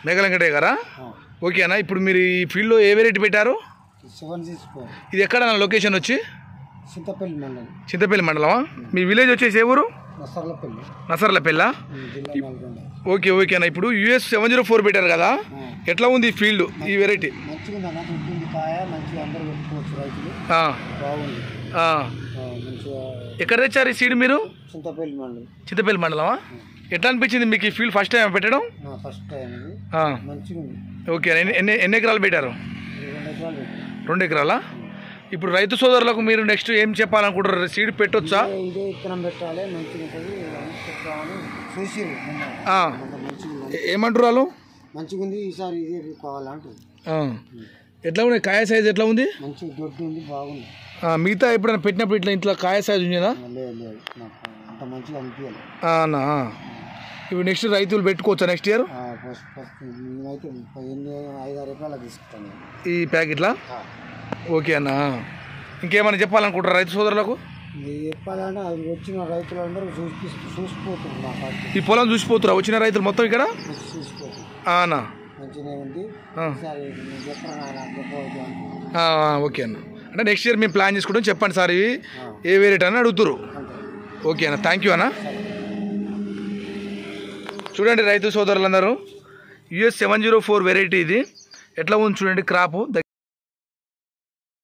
మేఘలంకటే గారా? ఓకే అన్న. ఇప్పుడు మీరు ఈ ఫీల్డ్లో ఏ వెరైటీ పెట్టారు? ఇది ఎక్కడ లొకేషన్ వచ్చి? చింతపల్లి మండలమా? మీ విలేజ్ వచ్చేసి ఏ ఊరు? నసర్లపల్లి. ఓకే ఓకే అన్న. ఇప్పుడు US 704 పెట్టారు కదా, ఎట్లా ఉంది ఈ ఫీల్డ్, ఈ వెరైటీ? ఎక్కడ తెచ్చారు ఈ సీడ్ మీరు? చింతపల్లి మండలమా? ఎట్లా అనిపించింది మీకు ఈ ఫీల్డ్ ఫస్ట్ టైం పెట్టడం? ఓకే. ఎన్ని ఎకరాలు పెట్టారు? 2 ఎకరాలా? ఇప్పుడు రైతు సోదరులకు మీరు నెక్స్ట్ ఏం చెప్పాలనుకుంటారు? సీడ్ పెట్టొచ్చా? ఏమంటారు వాళ్ళు? మంచిగుంది, ఈసారి ఇదే కావాలంటారు. ఎట్లా ఉంది కాయ సైజ్? ఎట్లా ఉంది? మంచి దొడ్డు ఉంది, బాగుంది. మిగతా ఎప్పుడైనా పెట్టినప్పుడు ఇట్లా ఇంట్లో కాయ సైజ్ ఉండేదా? లేదు, అంత మంచిగా అనిపించాలి అన్నా. ఇప్పుడు నెక్స్ట్ రైతులు పెట్టుకోవచ్చా నెక్స్ట్ ఇయర్? నేనైతే 5-6 ఎకరాలు తీసుకుంటాను ఈ ప్యాకెట్లా. ఓకే అన్న. ఇంకేమైనా చెప్పాలనుకుంటారా రైతు సోదరులకు? చెప్పాలంటే అది వచ్చిన రైతులందరూ చూసిపోతున్నారు. ఈ పొలం చూసిపోతురా వచ్చిన రైతులు మొత్తం ఇక్కడ? చూసిపోతున్నా మంచిగా ఉంది. ఓకే అన్న. అంటే నెక్స్ట్ ఇయర్ మేము ప్లాన్ చేసుకుంటాం, చెప్పండి సార్ ఇవి ఏ వెరైటీ అని అడుగుతారు. ఓకే అన్న, థ్యాంక్ యూ అన్న. చూడండి రైతు సోదరులందరూ, US 704 వెరైటీ ఇది ఎట్లా ఉంది చూడండి క్రాపు.